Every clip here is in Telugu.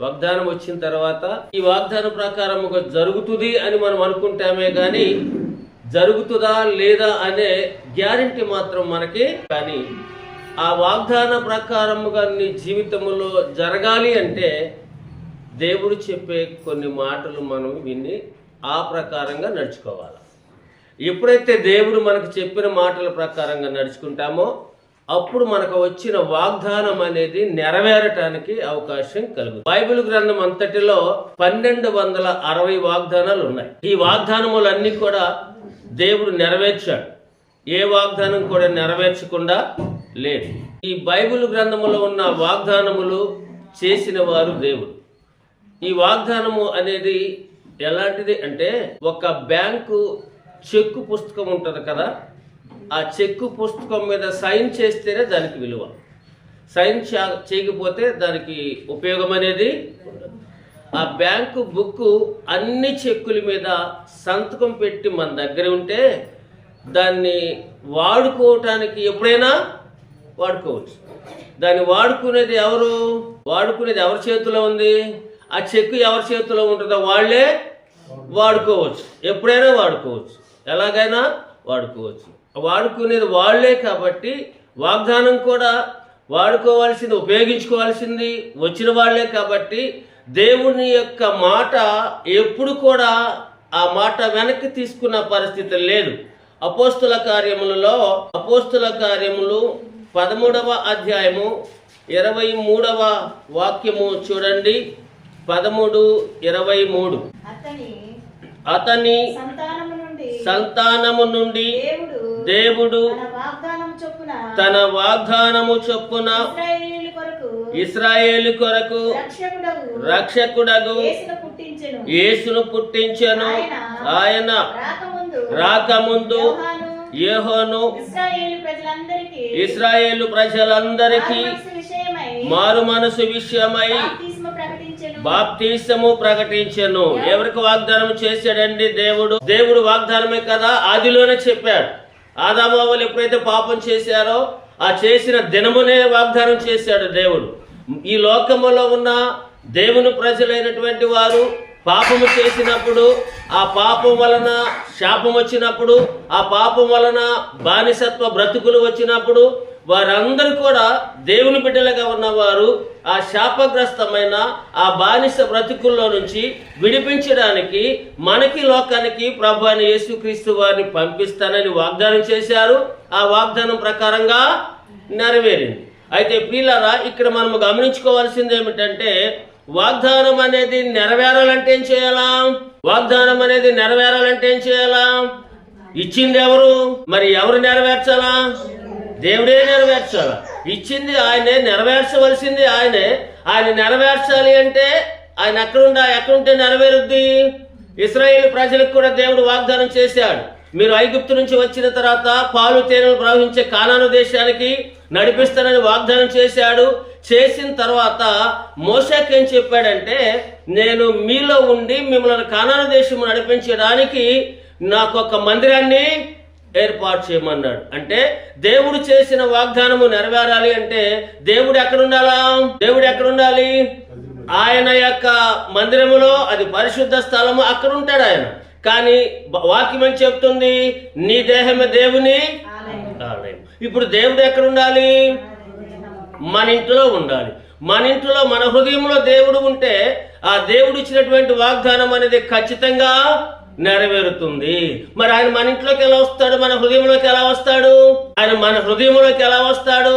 వాగ్దానం వచ్చిన తర్వాత ఈ వాగ్దానం ప్రకారం జరుగుతుంది అని మనం అనుకుంటామే కానీ జరుగుతుందా లేదా అనే గ్యారెంటీ మాత్రం మనకి కానీ ఆ వాగ్దాన ప్రకారముగా నీ జీవితంలో జరగాలి అంటే దేవుడు చెప్పే కొన్ని మాటలు మనం విని ఆ ప్రకారంగా నడుచుకోవాలి. ఎప్పుడైతే దేవుడు మనకు చెప్పిన మాటల ప్రకారంగా నడుచుకుంటామో అప్పుడు మనకు వచ్చిన వాగ్దానం అనేది నెరవేరటానికి అవకాశం కలుగుతుంది. బైబిల్ గ్రంథం అంతటిలో 1260 వాగ్దానాలు ఉన్నాయి. ఈ వాగ్దానములన్నీ కూడా దేవుడు నెరవేర్చాడు. ఏ వాగ్దానం కూడా నెరవేర్చకుండా లేదు. ఈ బైబిల్ గ్రంథములో ఉన్న వాగ్దానములు చేసిన వారు దేవుడు. ఈ వాగ్దానము అనేది ఎలాంటిది అంటే ఒక బ్యాంకు చెక్కు పుస్తకం ఉంటుంది కదా, ఆ చెక్కు పుస్తకం మీద సైన్ చేస్తేనే దానికి విలువ. సైన్ చేయకపోతే దానికి ఉపయోగం అనేది ఉండదు. ఆ బ్యాంకు బుక్ అన్ని చెక్కుల మీద సంతకం పెట్టి మన దగ్గర ఉంటే దాన్ని వాడుకోవటానికి ఎప్పుడైనా వాడుకోవచ్చు. దాన్ని వాడుకునేది ఎవరి చేతిలో ఉంది? ఆ చెక్కు ఎవరి చేతిలో ఉంటుందో వాళ్ళే వాడుకోవచ్చు. ఎప్పుడైనా వాడుకోవచ్చు, ఎలాగైనా వాడుకోవచ్చు. వాడుకునేది వాళ్ళే కాబట్టి వాగ్దానం కూడా వాడుకోవాల్సింది, ఉపయోగించుకోవాల్సింది వచ్చిన వాళ్ళే కాబట్టి దేవుని యొక్క మాట ఎప్పుడు కూడా ఆ మాట వెనక్కి తీసుకున్న పరిస్థితి లేదు. అపోస్తుల కార్యములు 13వ అధ్యాయము 23వ వాక్యము చూడండి. 13:23 అతని సంతానము నుండి దేవుడు తన వాగ్దానము చొప్పున ఇశ్రాయేలు కొరకు రక్షకుడగు యేసును పుట్టించెను. ఆయన రాకముందు యోహాను ఇశ్రాయేలు ప్రజలందరికీ మారు మనసు విషయమై బాప్తిసము ప్రకటించెను. ఎవరికి వాగ్దానం చేశాడండి? దేవుడు వాగ్దానమే కదా ఆదిలోనే చెప్పాడు. ఆదాము అవ్వలు ఎప్పుడైతే పాపం చేశారో ఆ చేసిన దినమునే వాగ్దానం చేశాడు దేవుడు. ఈ లోకములో ఉన్న దేవుని ప్రజలైనటువంటి వారు పాపము చేసినప్పుడు, ఆ పాపం వలన శాపం వచ్చినప్పుడు, ఆ పాపం వలన బానిసత్వ బ్రతుకులు వచ్చినప్పుడు వారందరూ కూడా దేవుని బిడ్డలుగా ఉన్నవారు ఆ శాపగ్రస్తమైన ఆ బానిస బ్రతుకుల్లో నుంచి విడిపించడానికి మనకి లోకానికి ప్రభు అయిన యేసుక్రీస్తు వారిని పంపిస్తానని వాగ్దానం చేశారు. ఆ వాగ్దానం ప్రకారంగా నెరవేరింది. అయితే ప్రియులారా, ఇక్కడ మనం గమనించుకోవాల్సింది ఏమిటంటే వాగ్దానం అనేది నెరవేరాలంటే ఏం చేయాలా? వాగ్దానం అనేది నెరవేరాలంటే ఏం చేయాలా? ఇచ్చింది ఎవరు? మరి ఎవరు నెరవేర్చాలా? దేవుడే నెరవేర్చాలా? ఇచ్చింది ఆయనే, నెరవేర్చవలసింది ఆయనే. ఆయన నెరవేర్చాలి అంటే ఆయన ఎక్కడుంటే నెరవేరుద్ది? ఇశ్రాయేలు ప్రజలకు కూడా దేవుడు వాగ్దానం చేశాడు. మీరు ఐగుప్తు నుంచి వచ్చిన తర్వాత పాలు తేనెలు ప్రవహించే కానాను దేశానికి నడిపిస్తానని వాగ్దానం చేశాడు. చేసిన తర్వాత మోషేకి ఏం చెప్పాడంటే, నేను మీలో ఉండి మిమ్మల్ని కానాను దేశం నడిపించడానికి నాకు ఒక మందిరాన్ని ఏర్పాటు చేయమన్నాడు. అంటే దేవుడు చేసిన వాగ్దానము నెరవేరాలి అంటే దేవుడు ఎక్కడుండాలి? ఆయన యొక్క మందిరములో, అది పరిశుద్ధ స్థలము, అక్కడ ఉంటాడు ఆయన. కానీ వాక్యం ఏం చెప్తుంది? నీ దేహమే దేవుని ఆలయం. ఇప్పుడు దేవుడు ఎక్కడుండాలి? మన ఇంట్లో ఉండాలి. మన ఇంట్లో, మన హృదయంలో దేవుడు ఉంటే ఆ దేవుడు ఇచ్చినటువంటి వాగ్దానం అనేది ఖచ్చితంగా నెరవేరుతుంది. మరి ఆయన మన ఇంట్లోకి ఎలా వస్తాడు? మన హృదయంలోకి ఎలా వస్తాడు? ఆయన మన హృదయంలోకి ఎలా వస్తాడు?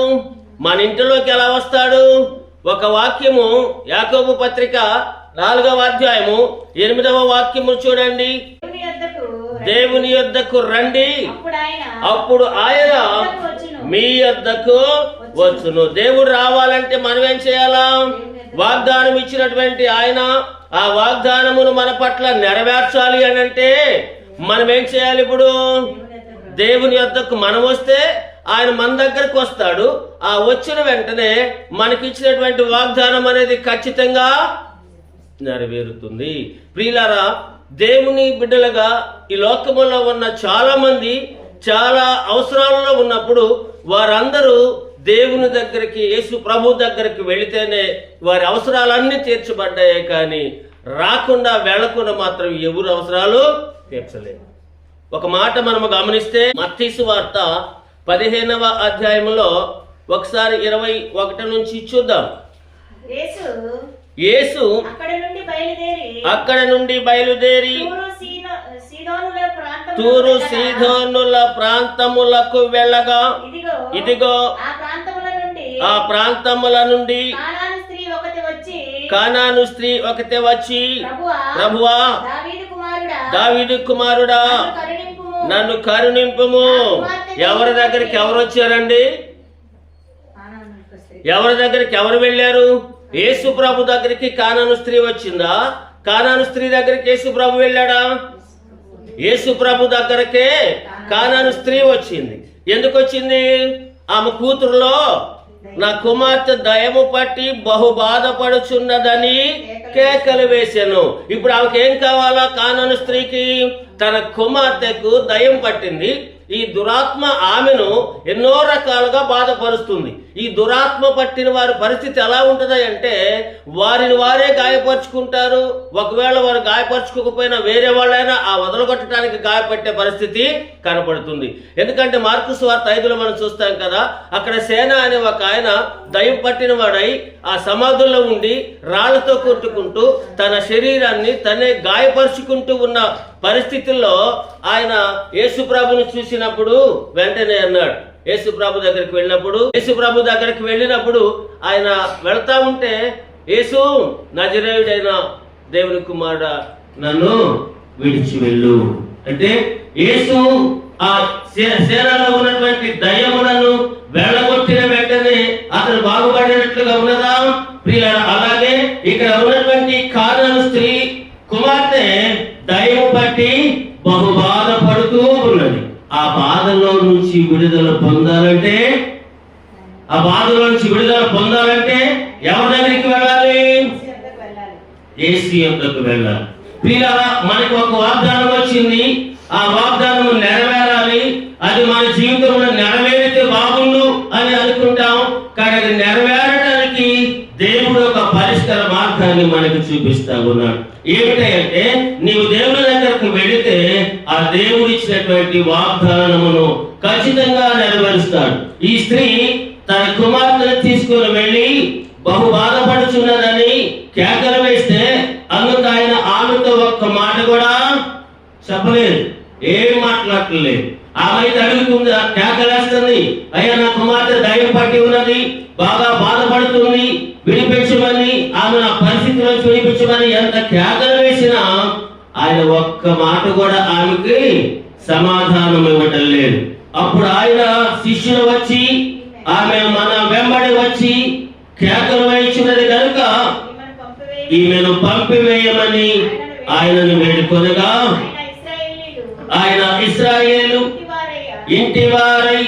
మన ఇంటిలోకి ఎలా వస్తాడు? ఒక వాక్యము యాకోబు పత్రిక 4వ అధ్యాయము 8వ వాక్యము చూడండి. దేవుని యొద్దకు రండి, అప్పుడు ఆయన మీ యొద్దకు వచ్చును. దేవుడు రావాలంటే మనం ఏం చేయాలా? వాగ్దానం ఇచ్చినటువంటి ఆయన ఆ వాగ్దానమును మన పట్ల నెరవేర్చాలి అని అంటే మనం ఏం చేయాలి? ఇప్పుడు దేవుని యొద్దకు మనం వస్తే ఆయన మన దగ్గరకు వస్తాడు. ఆ వచ్చిన వెంటనే మనకిచ్చినటువంటి వాగ్దానం అనేది ఖచ్చితంగా నెరవేరుతుంది. ప్రియులారా, దేవుని బిడ్డలుగా ఈ లోకములో ఉన్న చాలా మంది చాలా అవసరాలలో ఉన్నప్పుడు వారందరూ దేవుని దగ్గరికి, యేసు ప్రభు దగ్గరికి వెళితేనే వారి అవసరాలన్నీ తీర్చబడ్డాయి. కానీ రాకుండా వెళ్లకుండా మాత్రం ఎవరు అవసరాలు తీర్చలేదు. ఒక మాట మనము గమనిస్తే మత్తయి సువార్త 15వ అధ్యాయంలో ఒకసారి 21 నుంచి చూద్దాం. యేసు అక్కడ నుండి బయలుదేరి తూరు సీదోనుల ప్రాంతములకు వెళ్ళగా ఇదిగో ఆ ప్రాంతముల నుండి కానాను స్త్రీ ఒకతే వచ్చి, ప్రభువా, దావీదు కుమారుడా, నన్ను కరుణింపుము. ఎవరి దగ్గరికి ఎవరు వచ్చారండి? ఎవరి దగ్గరికి ఎవరు వెళ్ళారు? యేసు ప్రభు దగ్గరికి కానాను స్త్రీ వచ్చిందా? కానాను స్త్రీ దగ్గరికి యేసు ప్రభు వెళ్ళాడా? యేసు ప్రభు దగ్గరకే కానాను స్త్రీ వచ్చింది. ఎందుకు వచ్చింది? ఆమె కూతురులో నా కుమార్తె దయము పట్టి బహు బాధపడుచున్నదని కేకలు వేశాను. ఇప్పుడు ఆమెకి ఏం కావాలా? కానాను స్త్రీకి తన కుమార్తెకు దయ్యం పట్టింది. ఈ దురాత్మ ఆమెను ఎన్నో రకాలుగా బాధపరుస్తుంది. ఈ దురాత్మ పట్టిన వారి పరిస్థితి ఎలా ఉంటుంది అంటే వారిని వారే గాయపరుచుకుంటారు. ఒకవేళ వారు గాయపరచుకోకపోయినా వేరే వాళ్ళైనా ఆ వదలగొట్టడానికి గాయపట్టే పరిస్థితి కనపడుతుంది. ఎందుకంటే మార్కు సువార్త 5లో మనం చూస్తాం కదా, అక్కడ సేన అనే ఒక ఆయన దయ్యం పట్టిన వాడై ఆ సమాధుల్లో ఉండి రాళ్లతో కొట్టుకుంటూ తన శరీరాన్ని తనే గాయపరుచుకుంటూ ఉన్న పరిస్థితుల్లో ఆయన యేసు ప్రభుని చూసినప్పుడు వెంటనే అన్నాడు. యేసు ప్రభు దగ్గరికి వెళ్ళినప్పుడు ఆయన వెళ్తా ఉంటే, యేసు, నజరేయుడైన దేవుని కుమారుడా, నన్ను విడిచి వెళ్ళు అంటే యేసు ఆ సేనలో ఉన్నటువంటి దయ్యములను వెళ్ళగొట్టిన వెంటనే అతను బాగుపడినట్లుగా ఉన్నదా ప్రియులారా? అలాగే ఇక్కడ ఉన్నటువంటి కానాను స్త్రీ కుమార్తె దయ్యము పట్టి బహు బాధపడుతూ ఉన్నది. ఆ బాధలో నుంచి విడుదల పొందాలంటే ఎవరి దగ్గరికి వెళ్ళాలి? యేసు యొద్దకు వెళ్ళాలి. ప్రియులారా, మనకు ఒక వాగ్దానం వచ్చింది. ఆ వాగ్దానం నెరవేరాలి. అది మన జీవితంలో నెరవేరితే బాగుండు అని అనుకుంటాం. కానీ అది నెరవేరడానికి దేవుడు ఒక పరిష్కార మార్గాన్ని మనకు చూపిస్తా ఉన్నాడు. ఏమిటంటే నీవు దేవుని దగ్గరకు వెళితే ఆ దేవుడు ఇచ్చినటువంటి వాగ్దానమును ఖచ్చితంగా నెరవేరుస్తాడు. ఈ స్త్రీ తన కుమార్తెను తీసుకుని వెళ్ళి బహు బాధపడుచున్నదని కేకలు వేస్తే అందుకు ఆయన ఆమెతో ఒక్క మాట కూడా చెప్పలేదు, ఏం మాట్లాడలేదు. ఆమె అయితే అడుగుతుంది, కేకలేస్తుంది, అయ్యా నా కుమార్తె దయ్యం పట్టి ఉన్నది, బాగా బాధపడుతుంది, విడిపించమని, ఆమె నా పరిస్థితి నుంచి విడిపించమని ఎంత కేకలు వేసినా ఆయన ఒక్క మాట కూడా ఆమెకి సమాధానం ఇవ్వటం లేదు. అప్పుడు ఆయన శిష్యులు వచ్చి ఆమె మన వెంబడి వచ్చి కేకలు వేయించినది కనుక ఈమెను పంపివేయమని ఆయనను వేడుకొనగా ఆయన ఇశ్రాయేలు ఇంటి వారై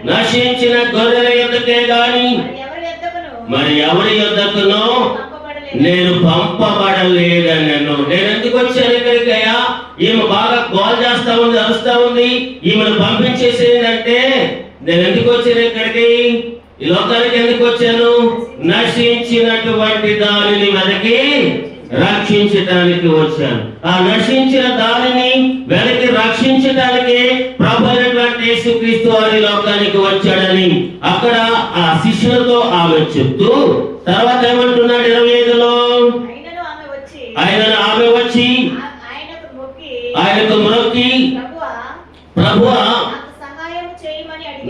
నశించిన గొర్రెల యొద్దకే గాని మరి ఎవరి యొద్దకునో నేను పంపబడలేదని నేను ఎందుకు వచ్చాను ఇక్కడికయ్యా? ఈమె బాగా గోల్ చేస్తా ఉంది, అరుస్తా ఉంది, ఈమెను పంపించేసేదంటే నేను ఎందుకు వచ్చాను ఇక్కడికి? ఈ లోకానికి ఎందుకు వచ్చాను? నశించినటువంటి దానిని వెనక్కి రక్షించటానికి వచ్చాను. ఆ నశించిన దానిని వెనక్కి రక్షించటానికి ప్రభు అయినటువంటి యేసుక్రీస్తు వారి లోకానికి వచ్చాడని అక్కడ ఆ శిష్యులతో ఆమె చెప్తూ తర్వాత ఏమంటున్నాడు 25లో, ఆమె వచ్చి ఆయనకు మొక్కి ప్రభువా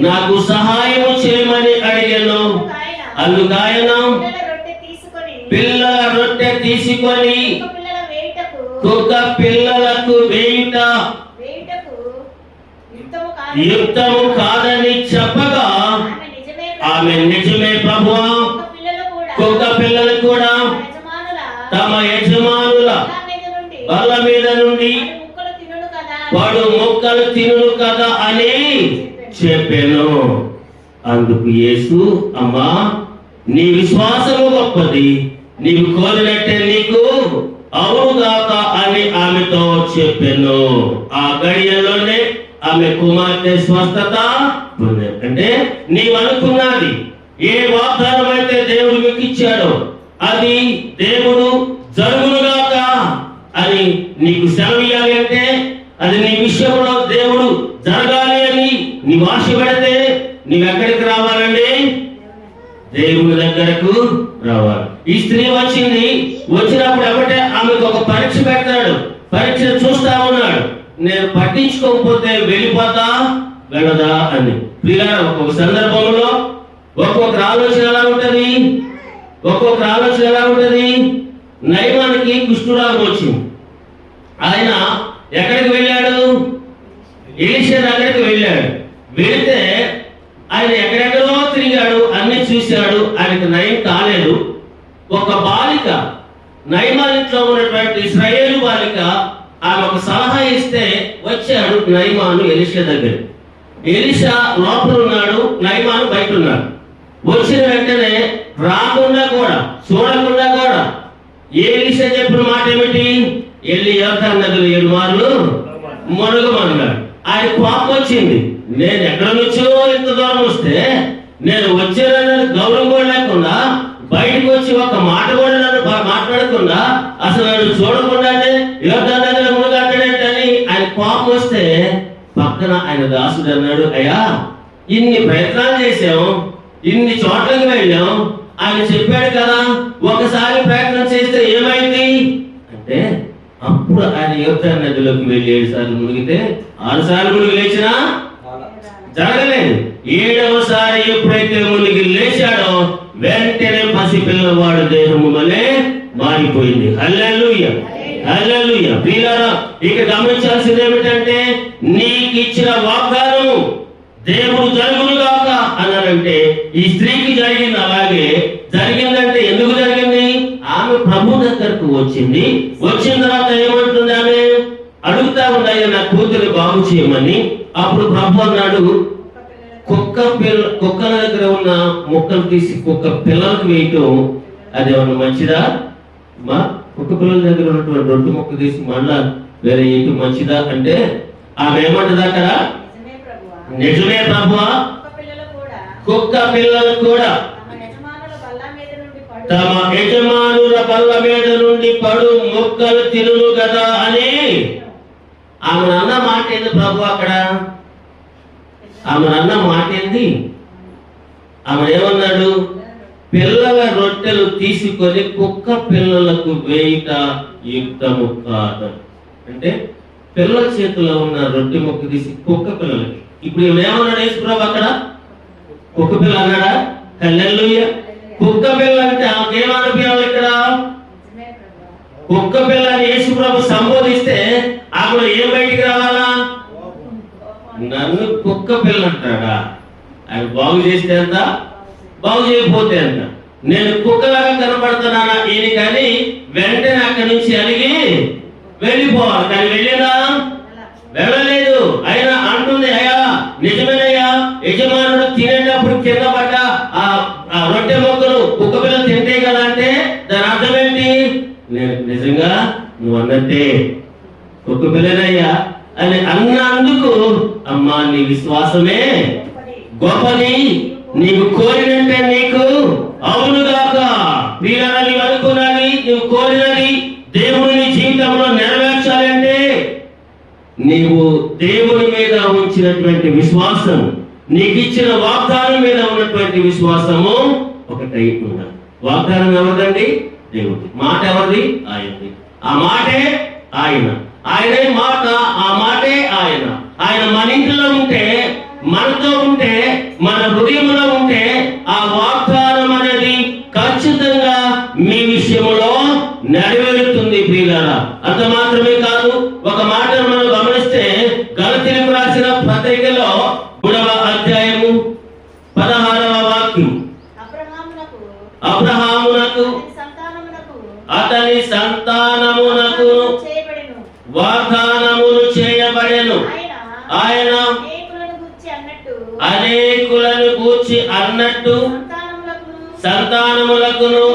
నాకు సహాయం చేయమని అడిగాను. అందుకు ఆయన పిల్లల రొట్టె తీసుకొని కుక్క పిల్లలకు వేయుట యుక్తము కాదని చెప్పగా ఆమె నిజమే ప్రభువా, కుక్క పిల్లలు కూడా తమ యజమానుల బల్ల మీద నుండి వాడు ముక్కలు తినును కదా అని చెప్పాను. అందుకు యేసు, అమ్మా నీ విశ్వాసము గొప్పది, నీవు కోరినట్టే నీకు అవుగాక అని ఆమెతో చెప్పాను. ఆ గడియలోనే ఆమె కుమార్తె స్వస్థత పొందారు. అంటే నీవు అనుకున్నది ఏ వాగ్దానం అయితే దేవుడు మీకు ఇచ్చాడో అది దేవుడు జరుగునుగాక అని నీకు సెలవియాలి అంటే, అది నీ విషయంలో దేవుడు జరగాలి అని నీవు ఆశ పెడితే నీవెక్కడికి రావాలండి? దేవుని దగ్గరకు రావాలి. ఈ స్త్రీ వచ్చినప్పుడు ఏమంటే ఆమెకు ఒక పరీక్ష పెడతాడు. పరీక్ష చూస్తా ఉన్నాడు, నేను పట్టించుకోకపోతే వెళ్ళిపోతా వెళ్ళదా అని. పిల్లలు ఒక్కొక్క సందర్భంలో ఒక్కొక్క ఆలోచన ఎలా ఉంటది. నయమానికి కుష్ఠరోగం వచ్చింది. ఆయన ఎక్కడికి వెళ్ళాడు? ఎలీషా దగ్గరికి వెళ్ళాడు. వెళితే ఆయన ఎక్కడెక్కడో తిరిగాడు, అన్ని చూశాడు, ఆయనకు నయం కాలేదు. ఒక బాలిక, నయమానిలో ఉన్నటువంటి ఇశ్రాయేలు బాలిక, ఆమె ఒక సలహా ఇస్తే వచ్చాడు నయమాను ఎలీషా దగ్గర. ఎలీషా లోపల ఉన్నాడు, నయమాను బయట ఉన్నాడు. వచ్చిన వెంటనే రాకుండా కూడా చూడకుండా కూడా ఎలీషా చెప్పిన మాట ఏమిటి? వెళ్ళి యోర్దాను నదిలో 7 మార్లు మునగమన్నాడు. ఆయన కోపం వచ్చింది. నేను ఎక్కడ నుంచో ఇంత దూరం వస్తే నేను వచ్చానని గౌరవం కూడా లేకుండా బయటకు వచ్చి ఒక మాట కూడా నన్ను మాట్లాడకుండా అసలు నన్ను చూడకుండానే యోర్దాను నదిలో మునగంటాడేంటని ఆయన కోపం వస్తే పక్కన ఆయన దాసుడు అన్నాడు, అయ్యా ఇన్ని ప్రయత్నాలు చేసాం, ఇన్ని చోట్లకి వెళ్ళాం, ఆయన చెప్పాడు కదా ఒకసారి ప్రయత్నం చేస్తే ఏమైంది అంటే, అప్పుడు ఆయన యోర్దాను నదిలోకి వెళ్ళి 7 సార్లు మునిగితే 6 సార్లు మునిగి లేచినా జరగలేదు. 7వసారి ఎప్పుడైతే మునిగి లేచాడో వెంటనే పసిపిల్లవాడు దేహము వలె మారిపోయింది. హల్లెలూయా, హల్లెలూయా. ప్రియులారా, ఇక గమనించాల్సింది ఏమిటంటే, నీకు ఇచ్చిన వాగ్దానం దేవుడు జరుగునుగాక అన్నారంటే ఈ స్త్రీకి జరిగింది. అలాగే జరిగిందంటే ఎందుకు జరిగింది? ఆమె ప్రభు దగ్గరకు వచ్చింది. వచ్చిన తర్వాత ఏమంటుంది? ఆమె అడుగుతా ఉంది, అయ్యా నా కూతురు బాగు చేయమని. అప్పుడు ప్రభు అన్నాడు, కుక్కల దగ్గర ఉన్న ముక్కలు తీసి కుక్క పిల్లలకు వేయటం అదేమన్నా మంచిదా? మా కుక్క పిల్లల దగ్గర ఉన్నటువంటి రొట్టె ముక్క తీసి మళ్ళా వేరే వేయటం మంచిదా అంటే ఆమె ఏమంటది అక్కడ? నిజమే ప్రభువా, కుక్క పిల్లలు కూడా తమ యజమానుల బల్ల మీద నుండి పడు మొక్కలు తినును కదా అని ఆమె అన్న మాట ఏంది ప్రభు? అక్కడ ఆమె అన్న మాట ఏంది? ఆమె ఏమన్నాడు? పిల్లల రొట్టెలు తీసుకొని కుక్క పిల్లలకు వేయుట యుక్తము కాదు అంటే, పిల్లల చేతిలో ఉన్న రొట్టె ముక్క తీసి కుక్క పిల్లలకి. ఇప్పుడు ఏమన్నాడు యేసుప్రభు అక్కడ? కుక్క పిల్ల అన్నాడా? హల్లెలూయా. కుక్క పిల్ల అంటే ఏమనిపించాలి ఇక్కడ? కుక్క పిల్లని యేసుప్రభు సంబోధిస్తే ఆమె ఏం బయటికి రావాలా? నన్ను కుక్క పిల్ల అంటాడా? ఆయన బాగు చేస్తే ఎంత, బాగు చేయకపోతే ఎంత? నేను కుక్కలాగా కనపడుతున్నానా ఈయన కానీ వెంటనే అక్కడి నుంచి అలిగి వెళ్ళిపోవాలి. కానీ వెళ్ళినా వెళ్ళలేదు. అయినా అంటుంది, అయ్యా నిజమేనయ్యా, యజమానుడు తినేటప్పుడు కింద పడ్డ ఆ రొట్టె మొక్కలు కుక్క పిల్లలు తింటే కదా అంటే దాని అర్థం ఏంటి? నేను నిజంగా నువ్వు అన్నట్టే కుక్క పిల్లనయ్యా అని అన్నందుకు, అమ్మా నీ విశ్వాసమే గొప్పది, నీవు కోరినంటే నీకు అవునుగాక. వీళ్ళ నీవు అనుకున్నది, నువ్వు కోరినది దేవుని నీ జీవితంలో నెరవేర్చాలంటే నీవు దేవుని మీద ఉంచినటువంటి విశ్వాసం, నీకు ఇచ్చిన వాగ్దానం మీద ఉన్నటువంటి విశ్వాసము ఒకటై ఉండాలి. వాగ్దానం ఎవరిదండి? దేవుడి. మాట ఎవరిది? ఆయనది. ఆ మాటే ఆయన, ఆయనే మాట, ఆ మాటే ఆయన. ఆయన మన ఇంట్లో ఉంటే, మనతో ఉంటే, మన హృదయంలో ఉంటే ఆ వాగ్దానం అనేది ఖచ్చితంగా మీ విషయంలో నెరవేరుతుంది. ప్రియులారా, అంత మాత్రమే కాదు, ఒక మాటను మనం గమనిస్తే గలతీయులకు రాసిన పత్రికలో 3వ అధ్యాయము 16వ వాక్యం, అబ్రహామునకు అతని సంతానమునకు వాగ్దానములు చేయబడెను. ఆయన అనేకులను గూర్చి అన్నట్టు సంతానములకును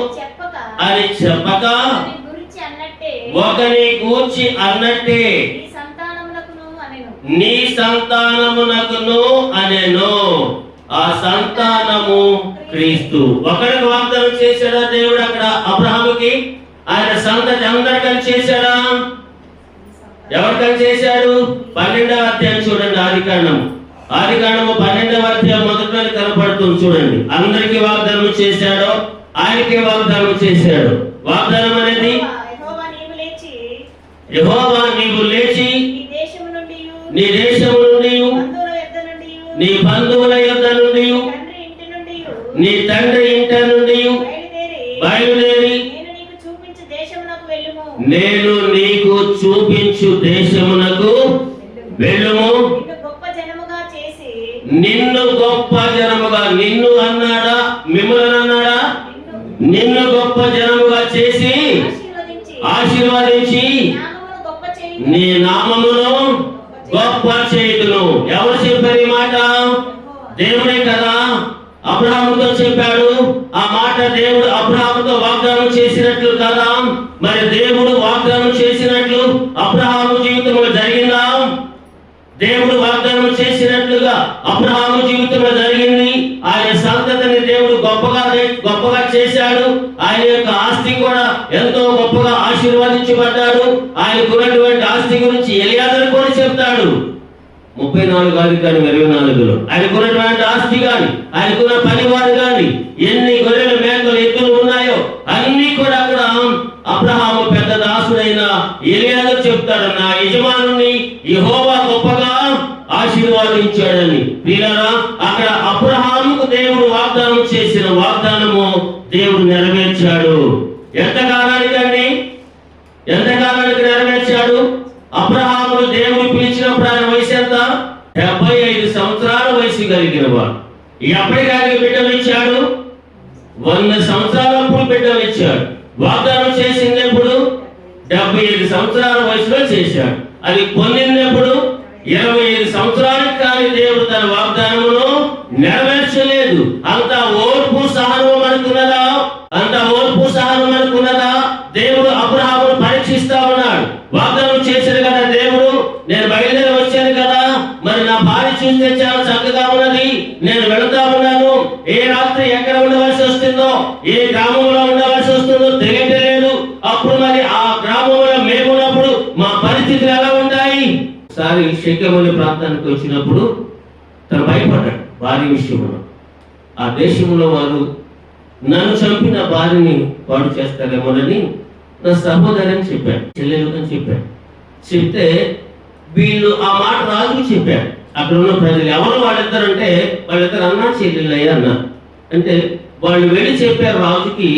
అని చెప్పక ఒకని గూర్చి అన్నట్టే నీ సంతానమునకును అనెను. ఆ సంతానము క్రీస్తు. ఒకరికి వాగ్దానం చేశాడా దేవుడు అక్కడ అబ్రహాముకి? ఆయన సంతతి అందరికని చేశాడా? ఎవరికని చేశాడు? 12వ అధ్యాయం చూడండి, ఆదికాండము 12వ అధ్యాయం మొదట్లో కనపడుతుంది చూడండి. అందరికీ వాగ్దానం చేశాడో ఆయనకే వాగ్దానం చేశాడు. వాగ్దానం అనేది యెహోవా నీవు లేచి నీ దేశము నుండి నీ బంధువుల యొద్ద నుండి నీ తండ్రి ఇంట నుండి బయలుదేరి నేను నీకు చూపించు దేశమునకు వెళ్ళుము. నిన్ను గొప్ప జనముగా, నిన్ను అన్నాడా మిమ్మల్ని అన్నాడా? నిన్ను గొప్ప జనముగా చేసి ఆశీర్వదించి నీ నామమును గొప్ప చేయుదును. ఎవరు చెప్పారు ఈ మాట? దేవుడే కదా అబ్రహాముతో చెప్పాడు. ఆ మాట దేవుడు అబ్రహాముతో వాగ్దానం చేసినట్లు కదా. మరి దేవుడు వాగ్దానం చేసినట్లు అబ్రహాము జీవితంలో జరిగిందా? దేవుడు వాగ్దానం చేసినట్లుగా అబ్రహాము జీవితంలో జరిగింది. ఆయన సంతతిని దేవుడు గొప్పగా చేశాడు. ఆయన యొక్క ఆస్తి కూడా ఎంతో గొప్పగా ఆశీర్వదించబడ్డాడు. ఆయనకున్నటువంటి ఆస్తి గురించి ఎలియాజరు కూడా చెప్తాడు 34:24లో. ఆయనకున్నటువంటి ఆస్తి గాని, ఆయనకున్న పనివారు గాని, ఎన్ని గొర్రెలు మేకలు ఎద్దులు ఉన్నాయో అన్ని కూడా అక్కడ అబ్రహాము పెద్ద దాసుడైన ఎలియాజరు చెప్తాడు, నా యజమానుని యెహోవా గొప్పగా ఆశీర్వాదించాడని. ప్రియులారా, అక్కడ అబ్రహాముకు దేవుడు వాగ్దానం చేసిన వాగ్దానము దేవుడు నెరవేర్చాడు. ఎంతకాలానికండి? ఎంతకాలానికి నెరవేర్చాడు? అబ్రహామును దేవుడు పిలిచినప్పుడు ఆయన వయసు ఎంత? 75 సంవత్సరాల వయసు కలిగిన వాడు. ఎప్పటికి ఆయన బిడ్డలు ఇచ్చాడు? 100 సంవత్సరాలప్పుడు బిడ్డలు ఇచ్చాడు. వాగ్దానం చేసినప్పుడు 75 సంవత్సరాల వయసులో చేశాడు. అది పొందినప్పుడు 25 సంవత్సరాలకు కానీ దేవుడు తన వాగ్దానమును నెరవేర్చలేదు. అంత ఓర్పు సహనం అనుకున్నదా? అంత ఓర్పు సహనం అనుకున్నదా? దేవుడు అబ్రహామును పరీక్షిస్తా ఉన్నాడు. వాగ్దానం చేశాడు కదా దేవుడు, నేను బయలుదేరి వచ్చాను కదా, మరి నా భార్య చూస్తే చాలా చక్కగా ఉన్నది, నేను వెళుతా ఉన్నాను. ఏ రాత్రి ఎక్కడ ఉండవలసి వస్తుందో, ఏ గ్రామంలో ఉండవలసి వస్తుందో తెలియలేదు. అప్పుడు మరి ఆ గ్రామంలో మేమున్నప్పుడు మా పరిస్థితులు ఎలా ఉంటాయి? ఒకసారి షెకెము ప్రాంతానికి వచ్చినప్పుడు తను భయపడ్డాడు భార్య విషయంలో. ఆ దేశంలో వారు నన్ను చంపిన భార్యని పాడు చేస్తారేమోనని నా సహోదరి అని చెప్పాడు, చెల్లెలు అని చెప్పాడు. చెప్తే వీళ్ళు ఆ మాట రాజుకు చెప్పాడు. అక్కడ ఉన్న ప్రజలు ఎవరు వాళ్ళిద్దరంటే, వాళ్ళిద్దరు అన్నా చెల్లెళ్ళయ్యా అన్నారు. అంటే వాళ్ళు వెళ్ళి చెప్పారు రాజుకి.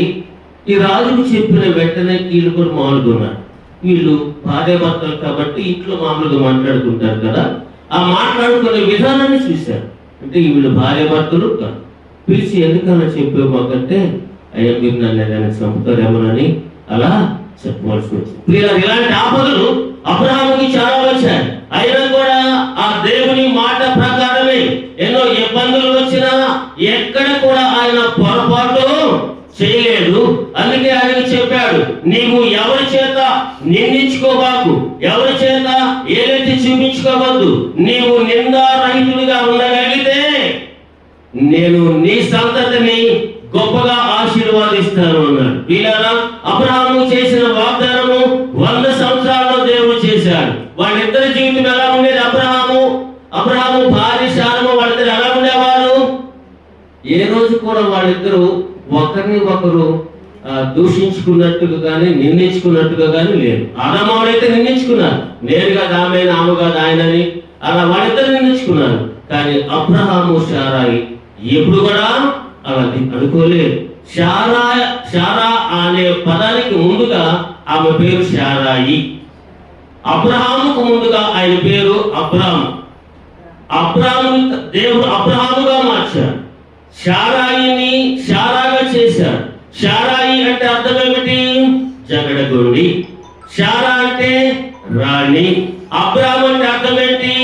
ఈ రాజుకు చెప్పిన వెంటనే వీళ్ళు కూడా మామూలుగా ఉన్నారు. వీళ్ళు భార్య భర్తలు కాబట్టి ఇంట్లో మామూలుగా మాట్లాడుకుంటారు కదా, ఆ మాట్లాడుకునే విధానాన్ని చూశారు. అంటే వీళ్ళు భార్య భర్తలు కాదు. పిలిచి ఎందుకన్నా చెప్పే మాకంటే, అయ్యా మీరు నన్ను ఏదైనా చంపుతారేమోనని అలా చెప్పవలసి వచ్చింది. ఇలాంటి ఆపదలు అబ్రహాముకి చాలా వచ్చాయి. అయినా కూడా ఆ దేవుని మాట ప్రకారమే ఎన్నో ఇబ్బందులు వచ్చినా ఎక్కడ కూడా ఆయన పొరపాటు చేయలేదు. అందుకే ఆయన చెప్పాడు, నీవు ఎవరి చేత నిందించుకోబాకు, ఎవరి చేత ఏదైతే చూపించుకోవద్దు. నీవు నిందారహితుడిగా ఉండగలిగితే నేను నీ సంతతిని గొప్పగా ఆశీర్వాదిస్తాను అన్నాడు. వీళ్ళారా, అబ్రహాము చేసిన వాగ్దానము 100 సంవత్సరాల్లో దేవుడు చేశాడు. వాళ్ళిద్దరి జీవితం ఎలా ఉండేది? అబ్రహాము భార్య శారము వాళ్ళిద్దరు ఎలా ఉండేవారు? ఏ రోజు కూడా వాళ్ళిద్దరూ ఒకరిని ఒకరు దూషించుకున్నట్టుగా కానీ నిందించుకున్నట్టుగా కానీ లేదు. ఆదామవులైతే నిందించుకున్నారు, నేను కాదు ఆమె, ఆమె కాదు ఆయనని, అలా వాళ్ళిద్దరు నిందించుకున్నారు. కానీ అబ్రహాము శారాయి ఎప్పుడు కూడా అలా అనుకోలేదు. శారా అనే పదానికి ముందుగా ఆమె పేరు శారాయి. అబ్రహాముకు ముందుగా ఆయన పేరు అబ్రాము. దేవుడు అబ్రహాముగా మార్చాడు. శారాయిని శారాగా చేశాడు. శారాయి అంటే అర్థం ఏమిటి? జగడగొండి. శారా అంటే రాణి. అబ్రాము అంటే అర్థం ఏంటి?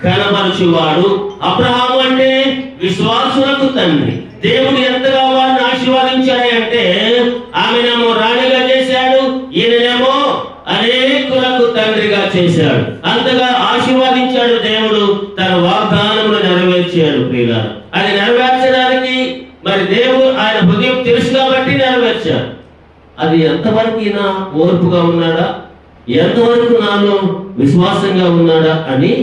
కనబరచువాడు. అబ్రహాము అంటే విశ్వాసులకు తండ్రి. దేవుడు ఎంతగా వారిని ఆశీర్వదించాడంటే ఆమెనేమో రాణిగా చేశాడు, ఈయననేమో అనేకులకు తండ్రిగా చేశాడు. అంతగా ఆశీర్వదించాడు దేవుడు. తన వాగ్దానమును నెరవేర్చాడు. ప్రియులారా, అది అది ఎంతవరకు ఈయన ఓర్పుగా ఉన్నాడా, ఎంతవరకు నాలో విశ్వాసంగా ఉన్నాడా అని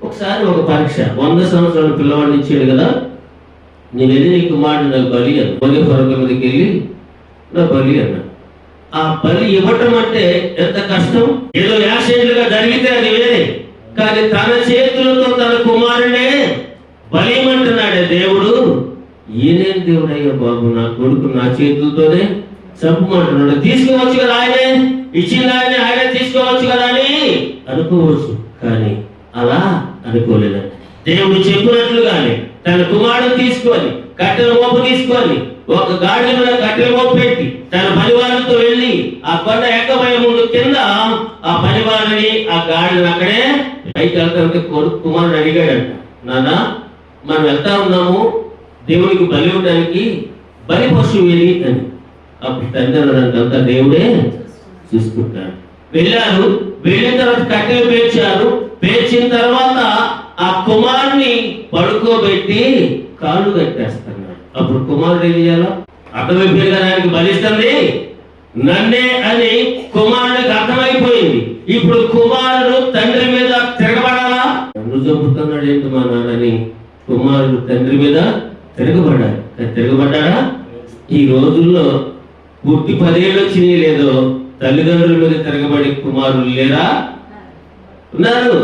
ఒకసారి ఒక పరీక్ష. 100 సంవత్సరాల పిల్లవాడిని ఇచ్చాడు కదా, నేను వెళ్ళి నీ కుమారుడు నాకు బలి అని బలి పర్వత మీదకి వెళ్ళి నా బలి అన్నా. ఆ బలి ఇవ్వటం అంటే ఎంత కష్టం. ఏదో యాక్సిడెంట్గా జరిగితే అది వేరే, కానీ తన చేతులతో తన కుమారుడే బలిమంటున్నాడే దేవుడు. ఈయనేం దేవుడయ్యా బాబు, నా కొడుకు నా చేతులతోనే చంపమంటున్నాడు. తీసుకోవచ్చు కదా, ఆయనే ఇచ్చిన ఆయనే తీసుకోవచ్చు కదా అని అనుకోవచ్చు, కానీ అలా అనుకోలేదు. దేవుడు చెప్పినట్లుగానే తన కుమారుడు తీసుకొని కట్టెల మోపు తీసుకొని ఒక గాడి మీద కట్టెల మోపు పెట్టి తన పనివాళ్ళతో వెళ్ళి ఆ కొండ ఎక్కబోయే ముందు కింద ఆ పనివారిని ఆ గాడిని అక్కడే పైకి వెళ్తామంటే కొడుకు కుమారుడు అడిగాడంట, నాన్న మనం వెళ్తా ఉన్నాము దేవుడికి బలి ఇవ్వడానికి, బలి పశువు వెళ్ళి అని. అప్పుడు తండ్రి అంతా దేవుడే చూసుకుంటాడు. వెళ్ళారు, వెళ్ళిన తర్వాత కట్టెలు పేర్చారు. పేర్చిన తర్వాత ఆ కుమారుని పడుకోబెట్టి కాళ్ళు కట్టేస్తున్నాడు. అప్పుడు కుమారుడు ఏం చేయాలో అర్థమైపోయింది కదా, ఆయనకి బలిస్తుంది నన్నే అని కుమారుడికి అర్థమైపోయింది. ఇప్పుడు కుమారుడు తండ్రి మీద తిరగబడాలా? నన్ను చంపుతున్నాడు ఏంటి మా నాన్నని కుమారుడు తండ్రి మీద తిరగబడ్డాడు. తిరగబడ్డాడా? ఈ రోజుల్లో పుట్టి 10 ఏళ్ళు వచ్చినాయి లేదో తల్లిదండ్రుల మీద తిరగబడి కుమారులు లేరా? ఉన్నారు.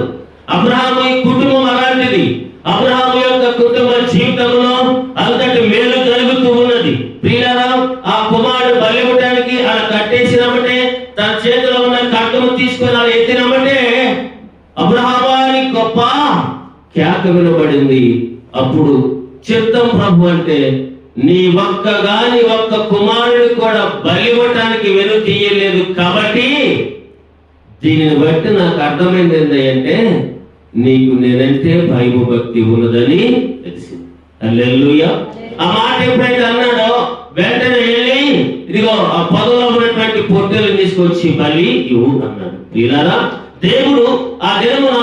అబ్రహాము కుటుంబం అలాంటిది. అబ్రహాము యొక్క కుటుంబ జీవితంలో అంతటి మేలు జరుగుతూ ఉన్నది. ప్రియులారా, ఆ కుమారుడు బలి ఇవ్వడానికి అలా కట్టేసినామంటే, తన చేతిలో ఉన్న ఖడ్గము తీసుకొని అలా ఎత్తినామంటే అబ్రహామాని గొప్ప కేక వినబడింది. అప్పుడు చిత్తం ప్రభు అంటే నీ ఒక్క కుమారుడు కూడా బలి ఇవ్వటానికి వెను తీయలేదు కాబట్టి దీనిని బట్టి నాకు అర్థమైంది ఏంటంటే నీకు నేనంటే భయభక్తి ఉన్నదని తెలిసింది. హల్లెలూయా. ఆ మాట ఎప్పుడైతే అన్నాడో వెంటనే వెళ్ళి ఇదిగో ఆ పొదలో ఉన్నటువంటి పొట్టెలు తీసుకొచ్చి బలి ఇవ్వు అన్నాడు. ప్రియులారా, దేవుడు ఆ దినమున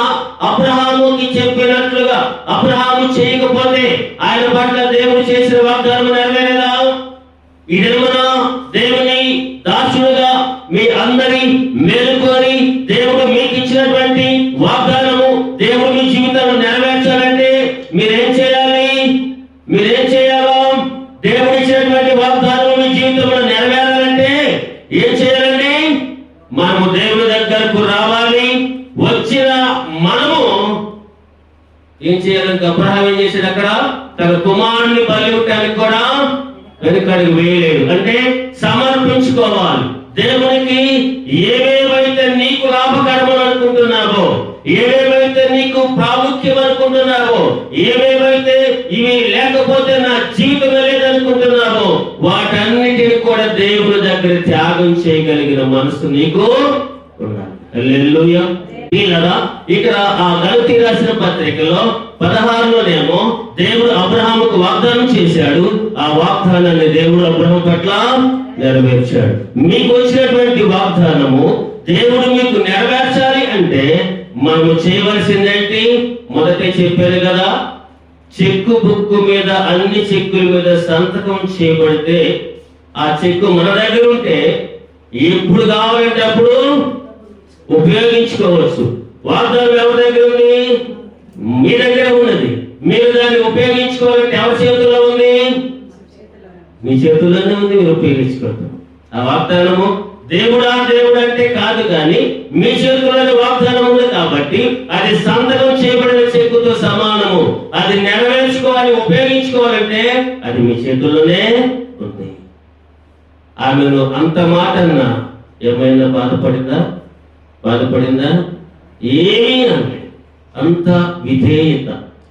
అబ్రహాముకి చెప్పినట్లుగా అబ్రహాము చేయకపోతే ఆయన పట్ల దేవుడు చేసిన వాగ్దానం నెరవేరేదా? ఈ దినమున దేవుని దాసుడుగా మీ అందరి మేలుకొని దేవుడు మీకు ఇచ్చినటువంటి వాగ్దానము దేవుడు మీ జీవితంలో నెరవేర్చాలంటే మీరేం చేయాలి? మీరేం చేయాలో? దేవుడు ఇచ్చినటువంటి వాగ్దానం మీ జీవితంలో నెరవేరాలంటే ఏం చేయాలండి? మనము దేవుని దగ్గరకు రావాలి. వచ్చిన మనము ఏం చేయాలంటే అబ్రహాం ఏం చేశాడు? అక్కడ తన కుమారుని బలి ఇవ్వడానికి కూడా వెనుకడుగు వేయలేడు. అంటే సమర్పించుకోవాలి. దేవునికి ఏమేమైతే నీకు లాభకరమని అనుకుంటున్నావో, ఏమేమైతే నీకు ప్రాముఖ్యం అనుకుంటున్నావో, ఏమేమైతే ఇవి లేకపోతే నా జీవితం లేదనుకుంటున్నావో వాటన్నిటిని కూడా దేవుని దగ్గర త్యాగం చేయగలిగిన మనసు నీకు ఉండాలి. హల్లెలూయా. ఇక్కడ ఆ గలతీ రాసిన పత్రికలో 16లోనేమో దేవుడు అబ్రహాముకు వాగ్దానం చేశాడు. ఆ వాగ్దానాన్ని దేవుడు అబ్రహాం పట్ల నెరవేర్చాడు. మీకు వచ్చినటువంటి వాగ్దానము దేవుడు మీకు నెరవేర్చాలి అంటే మనము చేయవలసిందేంటి? మొదటే చెప్పాను కదా, చెక్కు బుక్కు మీద అన్ని చెక్కుల మీద సంతకం చేయబడితే ఆ చెక్కు మన దగ్గర ఉంటే ఎప్పుడు కావాలంటే అప్పుడు ఉపయోగించుకోవచ్చు. వాగ్దానం ఎవరి దగ్గర ఉంది? మీ దగ్గర ఉన్నది. మీరు దాన్ని ఉపయోగించుకోవాలంటే ఎవరి చేతుల్లో ఉంది? మీ చేతుల్లోనే ఉంది. మీరు ఉపయోగించుకోవడం ఆ వాగ్దానము దేవుడు అంటే కాదు, కానీ మీ చేతుల్లోనే వాగ్దానం ఉంది కాబట్టి అది సంతకం చేయబడిన చెక్కుతో సమానము. అది నెరవేర్చుకోవాలి, ఉపయోగించుకోవాలంటే అది మీ చేతుల్లోనే ఉంది. ఆమెను అంత మాట అన్నా ఏమైనా బాధపడిందా? ఏమీ అనలేదు. అంత విధేయత.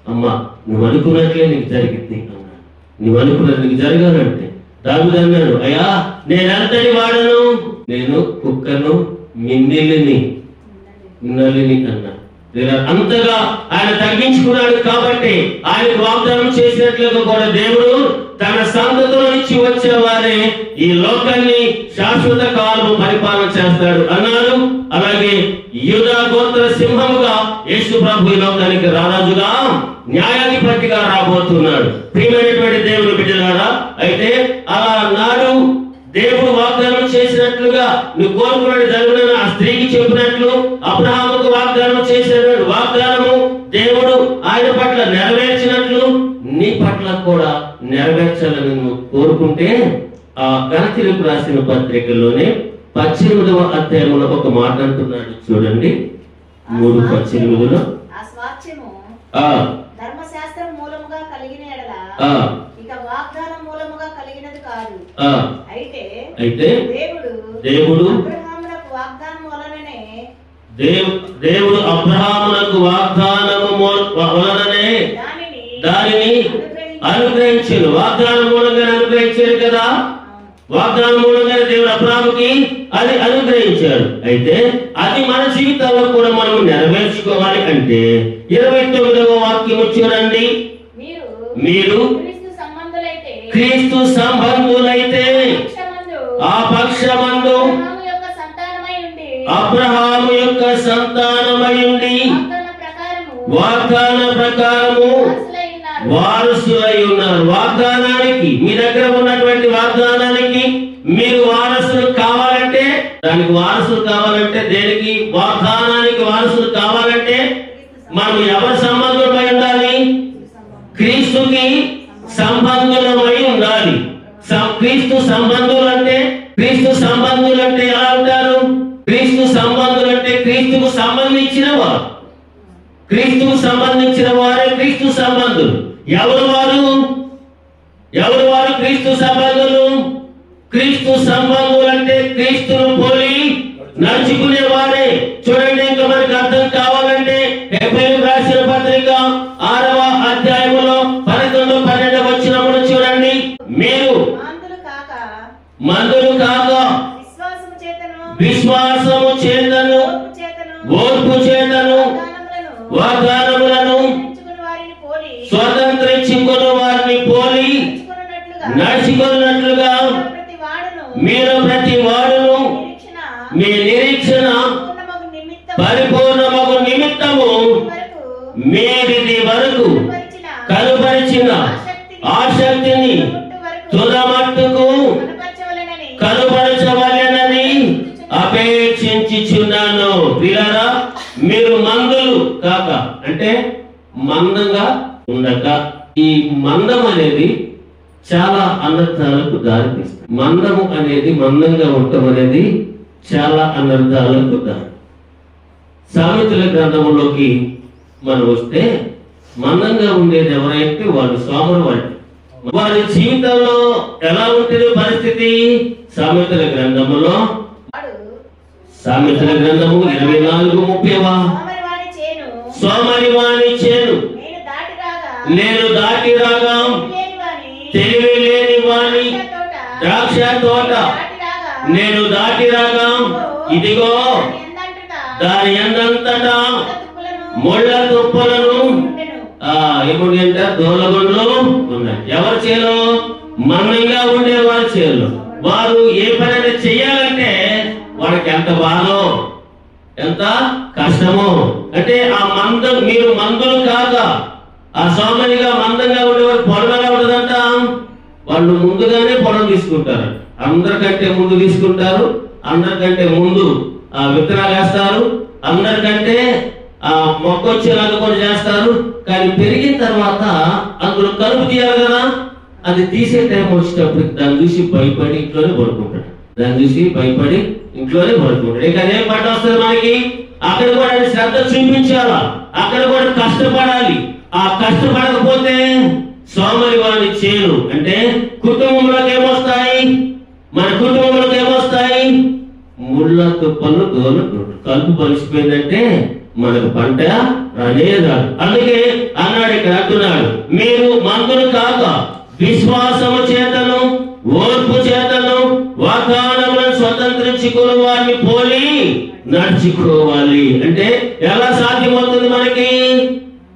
అమ్మా నువ్వు అనుకున్నట్లే నీకు జరిగింది అన్నా. నువ్వు అనుకున్నది నీకు జరగాలంటే దావీదు అన్నాడు, అయ్యా నేనంతటి వాడను, నేను కుక్కను మిన్నెలిని అన్నా. అంతగా ఆయన తగ్గించుకున్నాడు కాబట్టి ఆయనకు వాగ్దానం చేసినట్లుగా కూడా దేవుడు తన సంతతిలో నుంచి వచ్చే వారే ఈ లోకాన్ని శాశ్వత కాలము పరిపాలన చేస్తాడు అన్నాడు. అలాగే యూదా గోత్ర సింహముగా యేసు ప్రభు ఈ లోకానికి రారాజుగా న్యాయాధిపతిగా రాబోతున్నాడు. ప్రియమైనటువంటి దేవుని బిడ్డలారా, అయితే అలా నాడు దేవుడు వాగ్దానం చేసినట్టు నువ్వు కోరుకున్నట్టు జరుగునని ఆ స్త్రీకి చెప్పినట్లు అబ్రహాముకు వాగ్దానం చేశాడు. వాగ్దానము దేవుడు ఆయన పట్ల నెరవేర్చినట్లు నీ పట్ల కూడా నెరవేర్చాలని నువ్వు కోరుకుంటే ఆ గలతీయులకు రాసిన పత్రికలోనే 18వ అధ్యాయంలో ఒక మాట అంటున్నాడు చూడండి. 3:18 ఆ స్వాస్థ్యము ధర్మశాస్త్రం మూలముగా కలిగిన ఎడల ఇక వాగ్దానం మూలముగా కలిగినది కాదు. అయితే దేవుడు అబ్రహామునకు వాగ్దానం వలననే దేవుడు అబ్రహామునకు వాగ్దానము వలననే దానిని అనుగ్రహించాడు. వాగ్దానం మూలంగా అనుగ్రహించాడు కదా. వాగ్దానం మూలంగా దేవుడు అబ్రహాముకి అది అనుగ్రహించాడు. అయితే అది మన జీవితాల్లో కూడా మనం నెరవేర్చుకోవాలి అంటే 29వ వాక్యము చూడండి. మీరు క్రీస్తు సంబంధులైతే ఆ పక్షమందు అబ్రహాము యొక్క సంతానమై ఉండి వాగ్దాన ప్రకారము వారసులై ఉన్నారు. వాగ్దానానికి మీ దగ్గర ఉన్నటువంటి వాగ్దానానికి మీరు వారసులు కావాలంటే, దానికి వారసులు కావాలంటే, దేనికి వాగ్దానానికి వారసులు కావాలంటే మనం ఎవరి సంబంధులమై ఉండాలి? క్రీస్తుకి సంబంధులమై ఉండాలి. క్రీస్తు సంబంధులు అంటే ఎలా ఉంటారు? క్రీస్తు సంబంధులు అంటే క్రీస్తుకు సంబంధించిన వారు. క్రీస్తుకు సంబంధించిన వారే క్రీస్తు సంబంధులు. ఎవరు వారు క్రీస్తు సంబంధులు? క్రీస్తు సంబంధులు అంటే క్రీస్తును పోలి నడుచుకునే వారే. చూడండి, ఇంకా మనకి అర్థం కావాలంటే హెబ్రీయులకు రాసిన పత్రిక 6వ అధ్యాయములో 11-12 వచనములు చూడండి. మీరు మందులు కాక విశ్వాసము చేతను ఓర్పు చేతను వాగ్దానములను స్వతంత్రించుకుని వారిని పోలి నడుచుకున్నట్లుగా మీరు ప్రతి వాడును మీ నిరీక్షణ పరిపూర్ణమగు నిమిత్తము మీరిది వరకు కనుపరిచిన ఆసక్తిని తుదమట్టుకు కనుపరచవలెనని అపేక్షించుచున్నాను. పిల్లరా, మీరు మందులు కాక అంటే మందంగా ఉండక. ఈ మందం అనేది చాలా అనర్థాలకు దారితీస్తుంది. మందము అనేది, మందంగా ఉండటం అనేది చాలా అనర్థాలకు దారి. సామెతల గ్రంథంలోకి మనం వస్తే మందంగా ఉండేది ఎవరైతే వాళ్ళు సోమరు వాళ్ళు. వారి జీవితంలో ఎలా ఉంటుంది పరిస్థితి? సామెతల గ్రంథంలో సామెతల గ్రంథము 24:30 సోమరి వాని చేను నేను దాటి రాగా తెలివి లేని వాని ద్రాక్ష తోట నేను దాటి రాగా ఇదిగో దాని ఎందంతటా ముళ్ళ తుప్పలను ఏముంది అంటే దోలగొండ్లు ఉన్నాయి. ఎవరి చేలో? మందంగా ఉండే వారి చేలో. వారు ఏ పని చెయ్యాలంటే వాడికి ఎంత బాధో, ఎంత కష్టమో. అంటే ఆ మందం, మీరు మందులు కాగా ఆ సోమరిగా మందంగా ఉండేవారు పొడవగా ఉండదంట. వాళ్ళు ముందుగానే పొడవ తీసుకుంటారు. అందరికంటే ముందు తీసుకుంటారు. అందరికంటే ముందు విత్తనాలు వేస్తారు. అందరికంటే మొక్క వచ్చేలాగా కూడా చేస్తారు. కానీ పెరిగిన తర్వాత అందులో కలుపు తీయాలి కదా. అది తీసే టైం వచ్చేటప్పుడు దాన్ని చూసి భయపడి ఇంట్లోనే పడుకుంటాడు. ఇక అదే పంట వస్తుంది మనకి. అక్కడ కూడా శ్రద్ధ చూపించాలా, అక్కడ కూడా కష్టపడాలి. ఆ కష్టపడకపోతే సోమరి వాని చేను అంటే కుటుంబంలోకి ఏమొస్తాయి? మన కుటుంబంలోకి ఏమొస్తాయి? ముళ్ళ తుప్పలు దోలు. కలుపు పరిచిపోయిందంటే మనకు పంట రానేదా. అందుకే అన్నాడు, ఇక్కడ అంటున్నాడు, మీరు మందులు కాక విశ్వాసము చేతను ఓర్పు చేతను వాగ్దానములను స్వతంత్రించుకుని వారిని పోలి నడుచుకోవాలి. అంటే ఎలా సాధ్యమవుతుంది మనకి?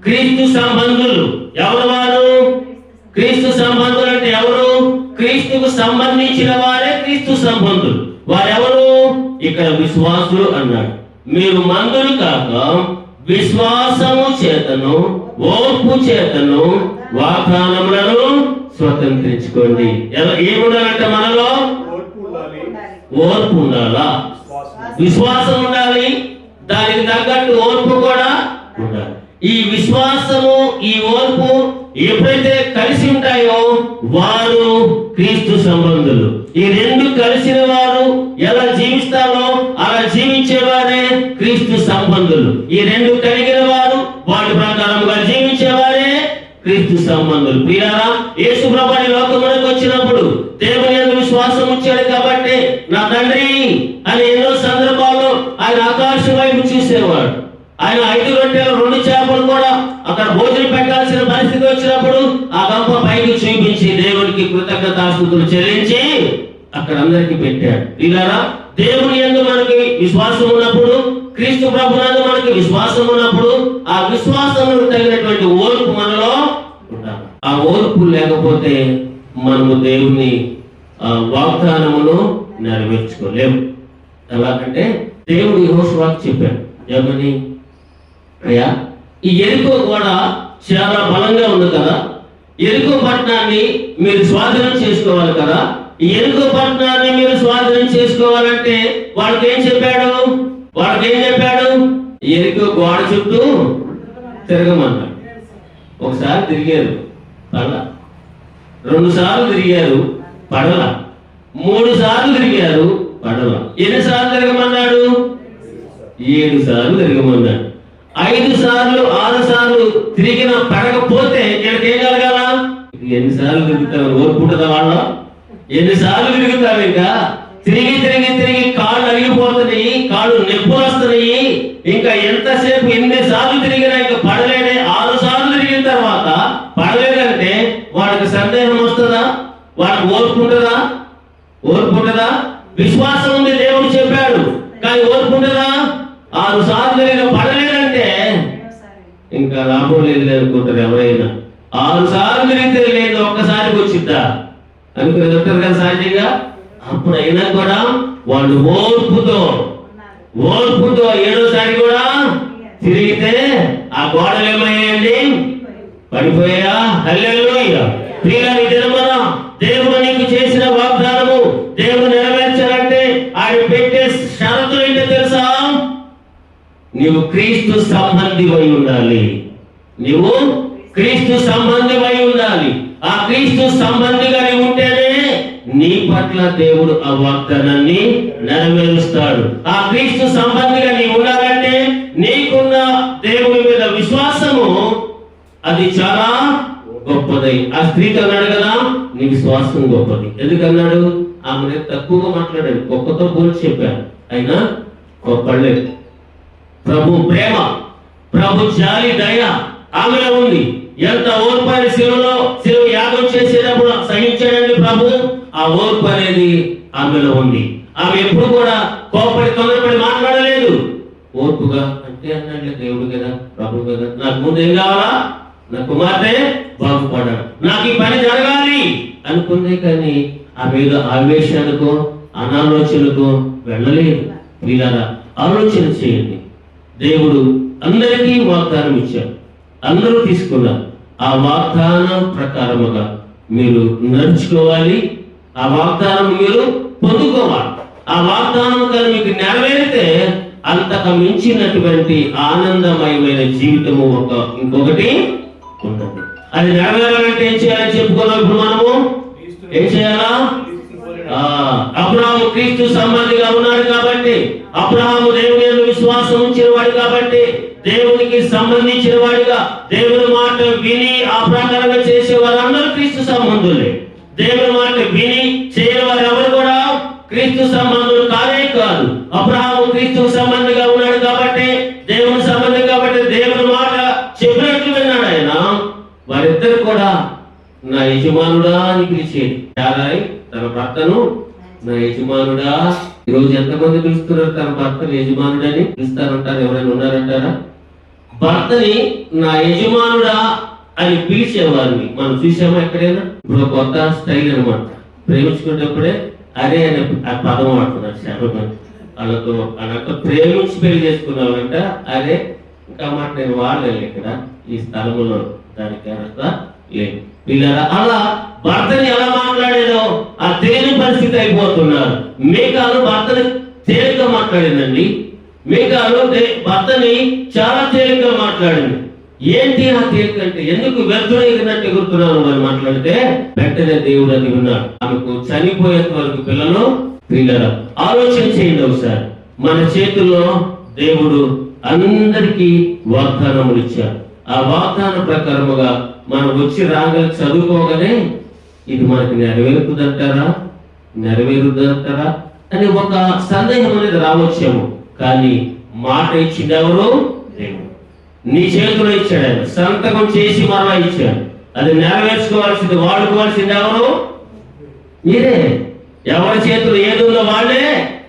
క్రీస్తు సంబంధులు. ఎవరు వారు? క్రీస్తు సంబంధులు అంటే ఎవరు? క్రీస్తుకు సంబంధించిన వారే క్రీస్తు సంబంధులు. వారెవరు? ఇక్కడ విశ్వాసులు అన్నాడు. మీరు మందులు కాక విశ్వాసము చేతను ఓర్పు చేతను వాగ్దానములను స్వతంత్రించుకోండి. ఏముండాలంటే మనలో ఓర్పు ఉండాలా. విశ్వాసం ఉండాలి, దానికి తగ్గట్టు ఓర్పు కూడా ఉండాలి. ఈ విశ్వాసము ఈ ఓర్పు ఎప్పుడైతే కలిసి ఉంటాయో వారు క్రీస్తు సంబంధులు. ఈ రెండు కలిసిన వారు ఎలా జీవిస్తారో అలా జీవించేవారే క్రీస్తు సంబంధులు. ఈ రెండు కలిగిన వారు వాటి ప్రకారంగా జీవించేవారే క్రీస్తు సంబంధులు. ప్రియారా, యేసు ప్రభువు ఈ లోకమునకు వచ్చినప్పుడు దేవుని యందు విశ్వాసం ఉంచాడు కాబట్టి నా తండ్రి అని ఎన్నో సందర్భాల్లో ఆయన ఆకాశం వైపు చూసేవాడు. ఆయన 5 రొట్టెలు 2 చేపలు కూడా అక్కడ భోజనం పెట్టాల్సిన పరిస్థితి వచ్చినప్పుడు ఆ గంప పైకి చూపించి దేవునికి కృతజ్ఞతాస్తుతులు చెల్లించి అక్కడ అందరికి పెట్టాడు. ఇలారా, దేవుని యందు మనకి విశ్వాసం ఉన్నప్పుడు, క్రీస్తు ప్రభువునందు మనకి విశ్వాసం ఉన్నప్పుడు ఆ విశ్వాసమును తగినటువంటి ఓర్పు మనలో ఉండాలి. ఆ ఓర్పు లేకపోతే మనము దేవుని వాగ్దానమును నెరవేర్చుకోలేము. ఎలాగంటే దేవుడు యెహోషువకు చెప్పాడు, ఏమని? అయ్యా, ఈ యెరికో కూడా చాలా బలంగా ఉంది కదా, యెరికో పట్టణాన్ని మీరు స్వాధీనం చేసుకోవాలి కదా. ఈ యెరికో పట్టణాన్ని మీరు స్వాధీనం చేసుకోవాలంటే వాళ్ళకి ఏం చెప్పాడు? యెరికో గోడ చుట్టూ తిరగమన్నాడు. ఒకసారి తిరిగారు, పడల. 2 సార్లు తిరిగారు, పడల. 3 సార్లు తిరిగారు, పడల. ఎన్నిసార్లు తిరగమన్నాడు? 7 సార్లు తిరగమన్నాడు. 5 సార్లు 6 సార్లు తిరిగిన పడకపోతే ఇక్కడికి ఏం కలగాల? ఎన్నిసార్లు తిరుగుతావు? ఓర్పుంటుందా వాళ్ళ? ఎన్నిసార్లు తిరుగుతావు? ఇంకా తిరిగి తిరిగి తిరిగి కాళ్ళు అరిగిపోతున్నాయి, కాళ్ళు నొప్పులు వస్తున్నాయి. ఇంకా ఎంతసేపు ఎన్నిసార్లు తిరిగినా ఇంకా పడలేదే. 6 సార్లు తిరిగిన తర్వాత పడలేదంటే వాడికి సందేహం వస్తుందా? వాడికి ఓర్పుంటుందా? విశ్వాసం ఉంది, దేవుడు చెప్పాడు, కానీ ఓర్పుంటుందా? 6 సార్లు తిరిగిన పడలేదంటే ఇంకా లాభం లేదు అనుకుంటారు ఎవరైనా. 6 సార్లు తిరిగితే లేదు, ఒక్కసారికి వచ్చిద్దా అనుకుని ఉంటారు కదా సహజంగా. అప్పుడైనా కూడా వాళ్ళు ఓర్పుతో 7సారి కూడా తిరిగితే ఆ గోడలు ఏమయ్యాయండి? పడిపోయా. హల్లెలూయా. ప్రియులారా, ఈ దినమున దేవుడు నీకు చేసిన వాగ్దానము దేవుడు నెరవేర్చాలంటే ఆయన పెట్టే షరతులు ఏంటో తెలుసా? నీవు క్రీస్తు సంబంధివై ఉండాలి. ఆ క్రీస్తు సంబంధిగా నీవు ఉంటేనే నీ పట్ల దేవుడు ఆ వాగ్దానాన్ని నెరవేరుస్తాడు. ఆ క్రీస్తు సంబంధిగా నీవు ఉండాలంటే నీకున్న దేవుని మీద విశ్వాసము అది చాలా గొప్పది. ఆ స్త్రీకి అన్నాడు కదా, నీ విశ్వాసం గొప్పది. ఎందుకన్నాడు? ఆమె తక్కువగా మాట్లాడాడు, గొప్పతో పోల్చి చెప్పాడు, అయినా గొప్పలేదు. ప్రభు ప్రేమ, ప్రభు జాలి, దయ ఆమెలో ఉంది. ఎంత ఓర్పు అని శిలువ యాగం చేసేటప్పుడు సహించాడండి ప్రభు. ఆ ఓర్పు అనేది ఆమెలో ఉంది. ఆమె ఎప్పుడు కూడా కోపడి తొందరపడి మాట్లాడలేదు. ఓర్పుగా అంటే అన్నాడు, దేవుడు కదా, ప్రభు కదా, నాకు ముందు ఏం కావాలా? నా కుమార్తె బాగుపడాడు, నాకు ఈ పని జరగాలి అనుకుందే, కానీ ఆ మీద ఆవేశానికో అనాలోచనకో వెళ్ళలేదు. వీళ్ళరా, ఆలోచన చేయండి. దేవుడు అందరికీ వాగ్దానం ఇచ్చారు, అందరూ తీసుకున్నారు. ఆ వాగ్దానం ప్రకారముగా మీరు నడుచుకోవాలి. ఆ వాగ్దానం మీరు పొందుకోవాలి. ఆ వాగ్దానం కానీ మీకు నెరవేరితే అంతకు మించినటువంటి ఆనందమయమైన జీవితము ఇంకొకటి ఉంటుంది. అది నెరవేరాలంటే ఏం చేయాలని చెప్పుకున్నాం. ఇప్పుడు మనము ఏం చేయాలా? అబ్రహాము క్రీస్తు సంబంధిగా ఉన్నాడు కాబట్టి, అబ్రహాము దేవుని యందు విశ్వాసం ఉంచిన వాడు కాబట్టి, దేవునికి సంబంధించిన వాడిగా దేవుని మాట విని ఆ ప్రకారంగా చేసే వారందరూ క్రీస్తు సంబంధులే. దేవుని మాట విని చేయని వారు ఎవరు కూడా క్రీస్తు సంబంధులు కానే కాదు. అబ్రహాము క్రీస్తు సంబంధిగా ఉన్నాడు కాబట్టి, దేవుని సంబంధం కాబట్టి దేవుని మాట చెప్పినట్లు విన్నాడు ఆయన. వారిద్దరు కూడా నా యజమానుడా అని పిలిచేది. తన భర్తను నా యజమానుడా. ఈరోజు ఎంతమంది పిలుస్తున్నారు తన భర్తను యజమానుడని? పిలుస్తారంటారు, ఎవరైనా ఉన్నారంటారా? భర్తని నా యజమానుడా అని పిలిచేవారిని మనం చూసామా ఎక్కడైనా? ఇప్పుడు కొత్త స్టైల్ అనమాట. ప్రేమించుకునేటప్పుడే అరే అనే ఆ పదం వాడుతున్నారు చాలా మంది. వాళ్ళతో ప్రేమించి పెళ్లి చేసుకున్నామంట అరే. ఇంకా మాట నేను వాడలేదు ఇక్కడ ఈ స్థలంలో, దానికి అర్హత లేదు. వీళ్ళరా అలా భర్తని ఎలా మాట్లాడేదో ఆ తెలియని పరిస్థితి అయిపోతున్నారు. మేకాలు భర్తని తేలిగ్గా మాట్లాడిందండి. మీకాలు భర్తని చాలా తేలిగ్గా మాట్లాడింది. ఏంటి ఆ తేలిక అంటే, ఎందుకు వ్యర్థుడు ఎగిరినట్టు ఎగురుతున్నాను అని మాట్లాడితే వెంటనే దేవుడు అది విన్నాడు. ఆమెకు చనిపోయేంత వరకు పిల్లలు పిల్లల ఆలోచన చేయండి ఒకసారి. మన చేతుల్లో దేవుడు అందరికీ వాగ్దానములు ఇచ్చారు. ఆ వాగ్దాన ప్రకారముగా మనం వచ్చి రాగలి చదువుకోగానే ఇది మనకి నెరవేరుతుందంటారా నెరవేరుద్దంటారా అని ఒక సందేహం అనేది రావచ్చేమో. కానీ మాట ఇచ్చింది ఎవరు? దేవుడు. నీ చేతిలో ఇచ్చాడు ఆయన, సంతకం చేసి మరలా ఇచ్చాడు. అది నెరవేర్చుకోవాల్సింది, వాడుకోవాల్సింది ఎవరు? మీరే. ఎవరి చేతులు ఏది ఉందో వాళ్ళే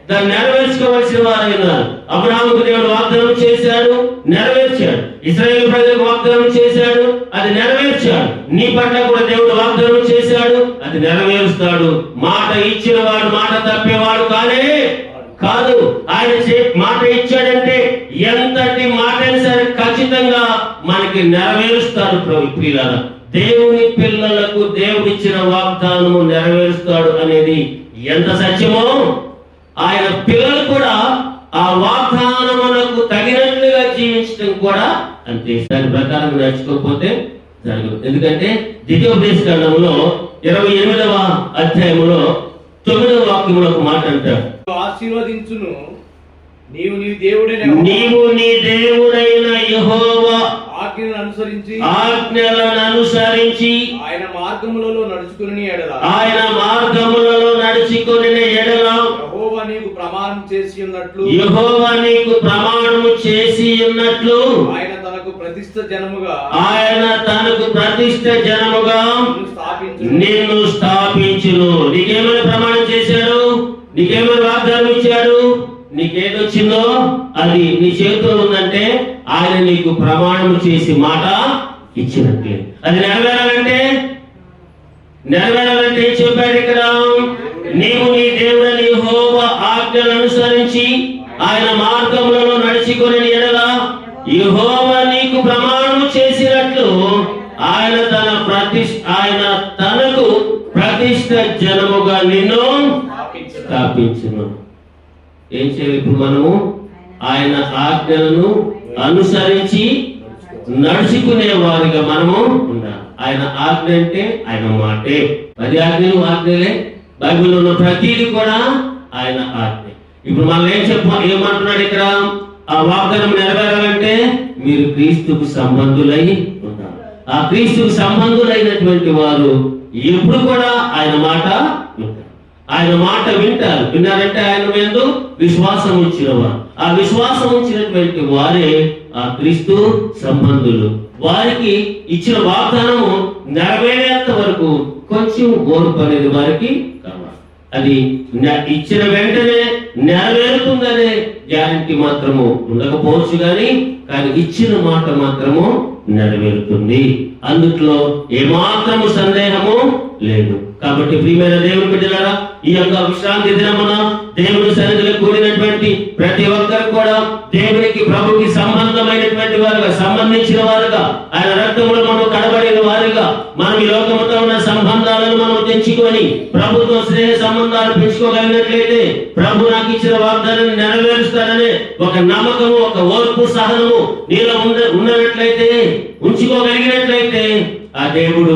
దాన్ని నెరవేర్చుకోవాల్సిన వారైనారు. అబ్రహాముకు దేవుడు వాగ్దానం చేశాడు, నెరవేర్చాడు. ఇశ్రాయేలు ప్రజలకు వాగ్దానం చేశాడు, అది నెరవేర్చాడు. నీ పట్ల కూడా దేవుడు వాగ్దానం చేశాడు, అది నెరవేరుస్తాడు. మాట ఇచ్చిన వాడు మాట తప్పేవాడు కాదు. ఆయన మాట ఇచ్చాడంటే ఎంతటి మాట అయినా సరే ఖచ్చితంగా మనకి నెరవేరుస్తాడు. ప్రియులారా, దేవుని పిల్లలకు దేవుడిచ్చిన వాగ్దానము నెరవేరుస్తాడు అనేది ఎంత సత్యమో, ఆయన పిల్లలు కూడా ఆ వాగ్దానమునకు తగినట్లుగా జీవించడం కూడా అంతే. దాని ప్రకారం నడుచుకోకపోతే జరగదు. ఎందుకంటే ద్వితీయోపదేశకాండంలో 28వ అధ్యాయంలో 9వ వాక్యంలో ఒక మాట అంటాడు, ఆశీర్వదించును నీవు నీ దేవుడైన యెహోవా ఆజ్ఞలను అనుసరించి ఆయన మార్గములలో నడుచుకుని ఎడల యెహోవా నీకు ప్రమాణం చేసి ఉన్నట్లు ఆయన తనకు ప్రతిష్ఠ జనముగా నిన్ను స్థాపించును. నీకేమైనా ప్రమాణం చేశాడు? నీకేమైనా వాగ్దానం ఇచ్చాడు? నీకేదొచ్చిందో అది నీ చేతిలో ఉందంటే ఆయన నీకు ప్రమాణం చేసి మాట ఇచ్చినట్లే. అది నెరవేరాలంటే ఏం చెప్పాడు ఇక్కడ? నీవు నీ దేవుడని యెహోవా ఆజ్ఞలను అనుసరించి ఆయన మార్గములలో నడుచుకొని ఎడల యెహోవా నీకు ప్రమాణం చేసినట్లు ఆయన తనకు ప్రతిష్ఠ జనముగా నిన్ను స్థాపించును. ఏం చేయాలి? ఇప్పుడు మనము ఆయన ఆజ్ఞలను అనుసరించి నడుచుకునే వారిగా మనము ఉండాలి. ఆయన ఆజ్ఞ అంటే ఆయన మాటే. 10 ఆజ్ఞలే. బైబిల్లో ఉన్న ప్రతిదీ కూడా ఆయన ఆజ్ఞ. ఇప్పుడు మనం ఏమంటున్నాడు ఇక్కడ? ఆ వాగ్దానం నెరవేరాలంటే మీరు క్రీస్తుకు సంబంధులై ఉండాలి. ఆ క్రీస్తుకు సంబంధులైనటువంటి వారు ఎప్పుడు కూడా ఆయన మాట వింటారు. ఆయన మాట వింటారు. విన్నారంటే ఆయన మీద విశ్వాసం ఉంచినవారు. ఆ విశ్వాసం ఉంచినటువంటి వారే ఆ క్రీస్తు సంబంధులు. వారికి ఇచ్చిన వాగ్దానము నెరవేరేంత వరకు కొంచెం ఓర్పు అనేది వారికి కావాలి. అది ఇచ్చిన వెంటనే నెరవేరుతుందనే గ్యారంటీ మాత్రము ఉండకపోవచ్చు కానీ ఇచ్చిన మాట మాత్రము నెరవేరుతుంది. అందుట్లో ఏమాత్రము సందేహము లేదు. కాబట్టి ప్రియమైన దేవుని బిడ్డలారా, ఈ యొక్క విశ్రాంతి దినమున దేవుని సన్నిధిలో కూడినటువంటి ప్రతి ఒక్కరు కూడా దేవునికి ప్రభుకి సంబంధమైనటువంటి వారుగా, సంబంధించిన వారుగా, ఆయన రక్తములో మనం కడబడిన వారుగా, మనం ఈ లోకముతో ఉన్న సంబంధాలను మనం తెంచుకొని ప్రభుతో స్నేహ సంబంధాలు పెంచుకోగలిగినట్లయితే ప్రభు నాకు ఇచ్చిన వాగ్దానాన్ని నెరవేరుస్తాడనే ఒక నమ్మకము, ఒక ఓర్పు, సహనము నీలో ఉన్నట్లయితే, ఉంచుకోగలిగినట్లయితే ఆ దేవుడు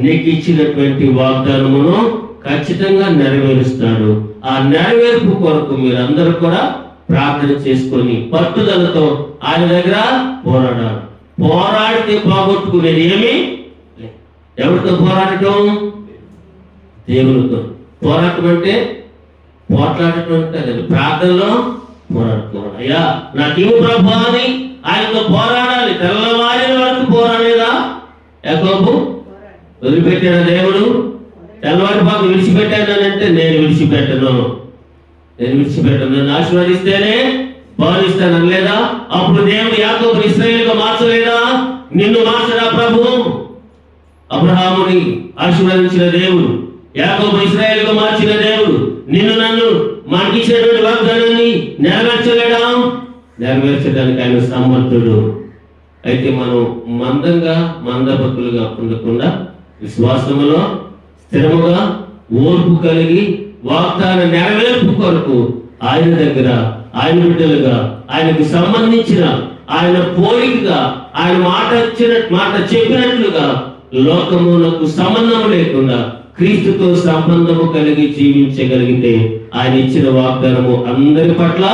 నీకు ఇచ్చినటువంటి వాగ్దానమును ఖచ్చితంగా నెరవేరుస్తాడు. ఆ నెరవేర్పు కొరకు మీరందరూ కూడా ప్రార్థన చేసుకొని పట్టుదలతో ఆయన దగ్గర పోరాడాలి. పోరాడితే పోగొట్టుకునేది ఏమీ లేదు. ఎవరితో పోరాడటం? దేవునితో. పోరాటం అంటే పోట్లాడటం అంటే ప్రార్థనలో పోరాడుకోవాలి. అయ్యా నాకేమో ప్రభు అని ఆయనతో పోరాడాలి. తెల్లవారిన వరకు పోరాడేదా యాకోబు? వదిలిపెట్టాడు దేవుడు. తెల్లవారి పాకు విడిచిపెట్టానంటే నేను విడిచిపెట్టను. నన్ను ఆశీర్వదిస్తేనే భావిస్తాను అనలేదా? అప్పుడు దేవుడు యాకోబుని ఇశ్రాయేలుగా మార్చలేదా? నిన్ను మార్చడా ప్రభు? అబ్రహాముని ఆశీర్వదించిన దేవుడు, యాకోబుని ఇశ్రాయేలుగా మార్చిన దేవుడు నిన్ను నన్ను మనకిచ్చినటువంటి వాగ్దానాన్ని నెరవేర్చలేడా? నెరవేర్చడానికి ఆయన సమర్థుడు. అయితే మనం మందభక్తులుగా ఉండకుండా విశ్వాసములో స్థిరముగా ఓర్పు కలిగి వాగ్దాన నెరవేర్పు కొరకు ఆయన దగ్గర ఆయన బిడ్డలుగా ఆయనకు సంబంధించిన ఆయన పోలికగా ఆయన మాట చెప్పినట్లుగా లోకములకు సంబంధం లేకుండా క్రీస్తుతో సంబంధము కలిగి జీవించగలిగితే ఆయన ఇచ్చిన వాగ్దానము అందరి పట్ల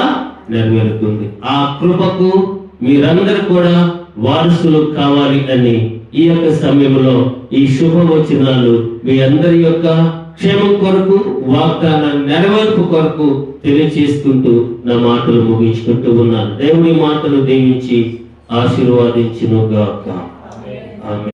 నెరవేరుతుంది. ఆ కృపకు మీరందరూ కూడా వారసులు కావాలి అని ఈ యొక్క సమయంలో ఈ శుభవచనాలు మీ అందరి యొక్క క్షేమం కొరకు, వాగ్దాన నెరవేర్పు కొరకు తెలియచేసుకుంటూ నా మాటలు ముగించుకుంటూ ఉన్నాను. దేవుని మాటలు దీవించి ఆశీర్వాదించును గాక. ఆమేన్.